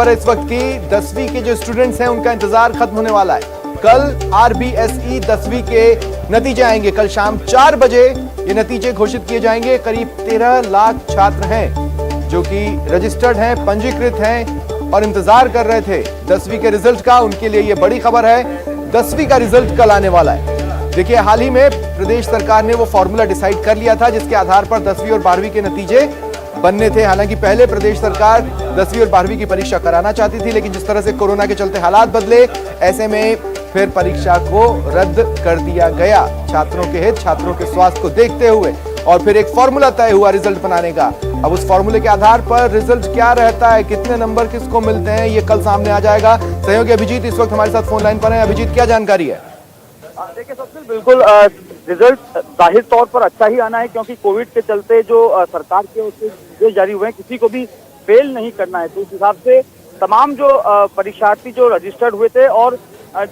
खबर है इस वक्त की, 10वीं के जो स्टूडेंट्स हैं उनका इंतजार खत्म होने वाला है। कल आरबीएसई 10वीं के नतीजे आएंगे। कल शाम 4 बजे ये नतीजे घोषित किए जाएंगे। करीब 13 लाख छात्र हैं जो कि रजिस्टर्ड हैं, पंजीकृत हैं और इंतजार कर रहे थे 10वीं के रिजल्ट का। उनके लिए ये बड़ी खबर है, 10वीं का रिजल्ट कल आने वाला है। देखिए, हाल ही में प्रदेश सरकार ने वो फॉर्मूला डिसाइड कर लिया था जिसके आधार पर 10वीं और 12वीं के नतीजे बनने थे। हालांकि पहले प्रदेश सरकार 10वीं और 12वीं की परीक्षा कराना चाहती थी, लेकिन जिस तरह से कोरोना के चलते हालात बदले, ऐसे में फिर परीक्षा को रद्द कर दिया गया छात्रों के हित, छात्रों के स्वास्थ्य को देखते हुए। और फिर एक फॉर्मूला तय हुआ रिजल्ट बनाने का। अब उस फॉर्मूले के आधार पर रिजल्ट क्या रहता है, कितने नंबर किसको मिलते हैं, ये कल सामने आ जाएगा। सहयोगी अभिजीत इस वक्त हमारे साथ फोन लाइन पर है। अभिजीत, क्या जानकारी है? देखिए सबसे बिल्कुल रिजल्ट जाहिर तौर पर अच्छा ही आना है, क्योंकि कोविड के चलते जो सरकार के निर्देश जारी हुए हैं, किसी को भी फेल नहीं करना है। तो उस हिसाब से तमाम जो परीक्षार्थी जो रजिस्टर्ड हुए थे और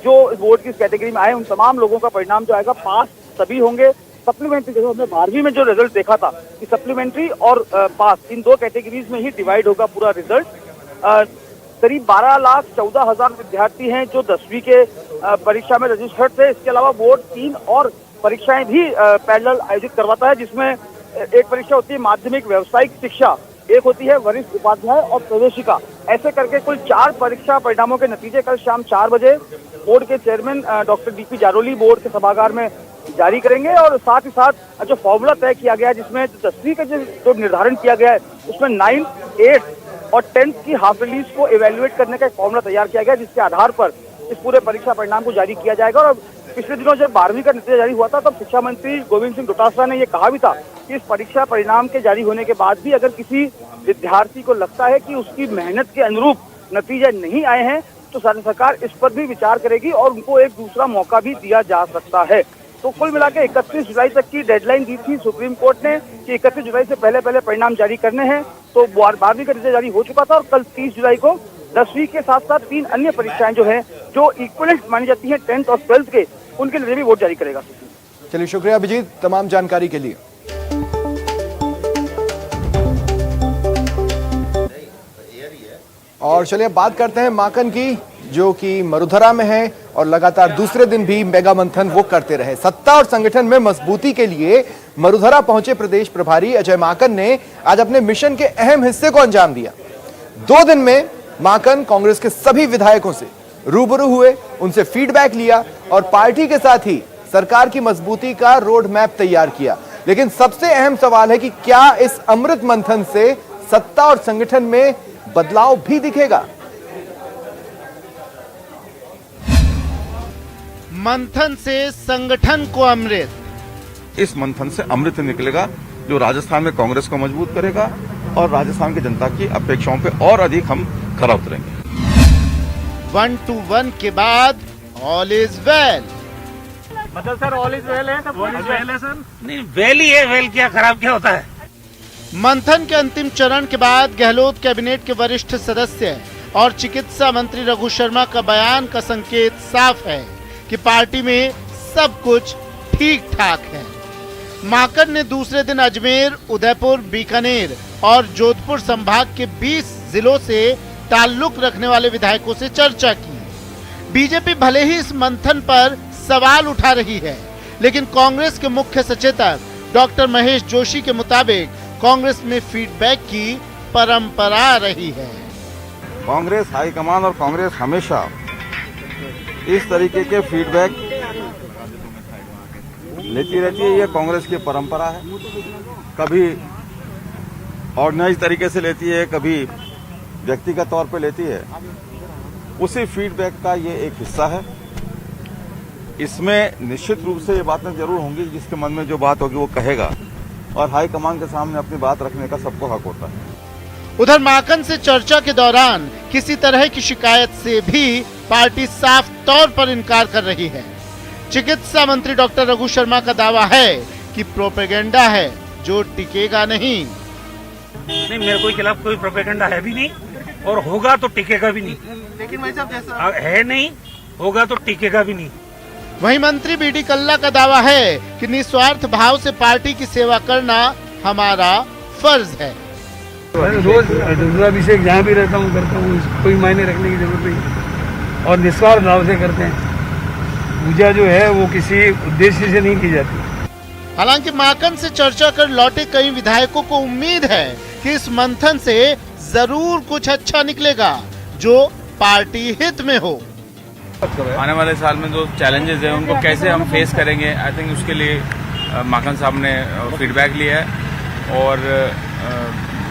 जो बोर्ड की कैटेगरी में आए, उन तमाम लोगों का परिणाम जो आएगा पास सभी होंगे। सप्लीमेंट्री, जैसे हमने 12वीं में जो रिजल्ट देखा था कि सप्लीमेंट्री और पास, इन दो कैटेगरीज में ही डिवाइड होगा पूरा रिजल्ट। करीब 12,14,000 विद्यार्थी हैं जो 10वीं के परीक्षा में रजिस्टर्ड थे। इसके अलावा बोर्ड 3 और परीक्षाएं भी पैरेलल आयोजित करवाता है, जिसमें एक परीक्षा होती है माध्यमिक व्यावसायिक शिक्षा, एक होती है वरिष्ठ उपाध्याय और प्रवेशिका। ऐसे करके कुल 4 परीक्षा परिणामों के नतीजे कल शाम 4 बजे बोर्ड के chairman doctor DP Jaroli board के सभागार में जारी करेंगे। और साथ ही साथ जो फॉर्मूला तय किया गया है, जिसमें 10वीं का जो निर्धारण किया गया है, उसमें 9, 8 और 10th की हाफ रिलीज को इवेल्युएट करने का एक फॉर्मूला तैयार किया गया, जिसके आधार पर इस पूरे परीक्षा परिणाम को जारी किया जाएगा। और पिछले दिनों जब 12वीं का नतीजा जारी हुआ था, तब शिक्षा मंत्री गोविंद सिंह डोटासरा ने यह कहा भी था कि इस परीक्षा परिणाम के जारी होने के बाद भी अगर किसी विद्यार्थी को लगता है कि उसकी मेहनत के अनुरूप नतीजे नहीं आए हैं, तो सरकार इस पर भी विचार करेगी और उनको एक दूसरा मौका भी दिया जा सकता है। तो कुल मिलाकर 31 जुलाई तक की डेडलाइन दी थी सुप्रीम कोर्ट ने कि 31 जुलाई से पहले परिणाम जारी करने हैं। तो 12वीं का नतीजा जारी हो चुका था और कल 30 जुलाई को 10वीं के साथ साथ 3 अन्य परीक्षाएं जो हैं, जो इक्विवेलेंट मानी जाती हैं 10th और 12th के, उनके लिए भी वोट जारी करेगा। चलिए, शुक्रिया अभिजीत तमाम जानकारी के लिए। और चलिए अब बात करते हैं माकन की, जो कि मरुधरा में है और लगातार दूसरे दिन भी मेगा मंथन वो करते रहे। सत्ता और संगठन में मजबूती के लिए मरुधरा पहुंचे प्रदेश प्रभारी अजय माकन ने आज अपने मिशन के अहम हिस्से को अंजाम दिया। 2 दिन में माकन कांग्रेस के सभी विधायकों से रूबरू हुए, उनसे फीडबैक लिया और पार्टी के साथ ही सरकार की मजबूती का रोड मैप तैयार किया। लेकिन सबसे अहम सवाल है कि क्या इस अमृत मंथन से सत्ता और संगठन में बदलाव भी दिखेगा? मंथन से संगठन को अमृत, इस मंथन से अमृत निकलेगा जो राजस्थान में कांग्रेस को मजबूत करेगा और राजस्थान की जनता की अपेक्षाओं पे और अधिक हम खरा उतरेंगे। 1 to 1 के बाद ऑल इज वेल। मतलब सर ऑल इज वेल है, सब ऑल इज वेल है सर। नहीं, वेल ही है, वेल क्या खराब क्या होता है। मंथन के अंतिम चरण के बाद गहलोत कैबिनेट के वरिष्ठ सदस्य और चिकित्सा मंत्री रघु शर्मा का बयान का संकेत साफ है कि पार्टी में सब कुछ ठीक ठाक है। माकन ने दूसरे दिन अजमेर, उदयपुर, बीकानेर और जोधपुर संभाग के 20 जिलों से ताल्लुक रखने वाले विधायकों से चर्चा की। बीजेपी भले ही इस मंथन पर सवाल उठा रही है, लेकिन कांग्रेस के मुख्य सचेतक डॉक्टर महेश जोशी के मुताबिक कांग्रेस में फीडबैक की परंपरा रही है। कांग्रेस हाईकमान और कांग्रेस हमेशा इस तरीके के फीडबैक लेती रहती है। ये कांग्रेस की परंपरा है। कभी ऑर्गेनाइज तरीके से लेती है, कभी व्यक्तिगत तौर पे लेती है। उसी फीडबैक का ये एक हिस्सा है। इसमें निश्चित रूप से ये बातें जरूर होंगी, जिसके मन में जो बात होगी वो कहेगा और हाईकमान के सामने अपनी बात रखने का सबको हक होता है। उधर माकन से चर्चा के दौरान किसी तरह की शिकायत से भी पार्टी साफ तौर पर इनकार कर रही है। चिकित्सा मंत्री डॉक्टर रघु शर्मा का दावा है कि प्रोपेगेंडा है जो टिकेगा नहीं। मेरे कोई खिलाफ कोई प्रोपेगेंडा है भी नहीं और होगा तो टिकेगा भी नहीं। लेकिन भाई साहब जैसा है नहीं, होगा तो टिकेगा भी नहीं। वहीं मंत्री बीडी कल्ला का दावा है कि निस्वार्थ भाव से पार्टी की सेवा करना हमारा फर्ज है। मैं रोज रुद्राभिषेक जहाँ भी रहता हूँ करता हूँ, कोई मायने रखने की जरूरत नहीं और निस्वार्थ भाव से करते हैं। पूजा जो है वो किसी उद्देश्य से नहीं की जाती। हालांकि माकन से चर्चा कर लौटे कई विधायकों को उम्मीद है कि इस मंथन से जरूर कुछ अच्छा निकलेगा जो पार्टी हित में हो। आने वाले साल में जो चैलेंजेस हैं उनको कैसे हम फेस करेंगे, आई थिंक उसके लिए माकन साहब ने फीडबैक लिया है और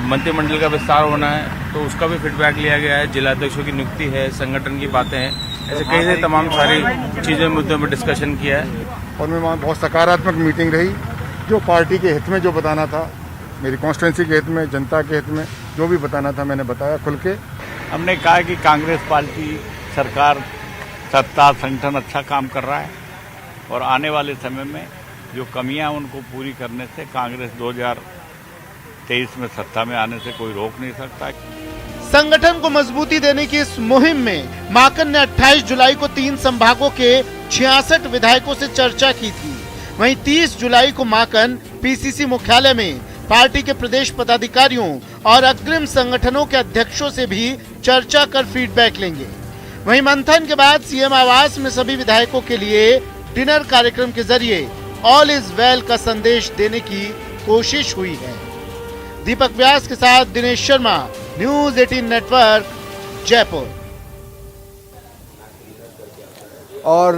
मंत्रिमंडल का विस्तार होना है तो उसका भी फीडबैक लिया गया है। जिलाध्यक्षों की नियुक्ति है, संगठन की बातें हैं, ऐसे कई सारी तमाम सारी चीजें मुद्दों पर डिस्कशन किया है। और मैं वहाँ बहुत सकारात्मक मीटिंग रही, जो पार्टी के हित में जो बताना था, मेरी कॉन्स्टिट्यूंसी के हित में, जनता के हित में जो भी बताना था मैंने बताया खुल के। हमने कहा कि कांग्रेस पार्टी सरकार सत्ता संगठन अच्छा काम कर रहा है और आने वाले समय में जो कमियां उनको पूरी करने से कांग्रेस 2023 में सत्ता में आने से कोई रोक नहीं सकता। संगठन को मजबूती देने की इस मुहिम में माकन ने 28 जुलाई को 3 संभागों के 66 विधायकों से चर्चा की थी। वहीं 30 जुलाई को माकन पीसीसी मुख्यालय में पार्टी के प्रदेश पदाधिकारियों और अग्रिम संगठनों के अध्यक्षों से भी चर्चा कर फीडबैक लेंगे। वहीं मंथन के बाद सीएम आवास में सभी विधायकों के लिए डिनर कार्यक्रम के जरिए ऑल इज वेल का संदेश देने की कोशिश हुई है। दीपक व्यास के साथ दिनेश शर्मा, न्यूज 18 नेटवर्क, जयपुर। और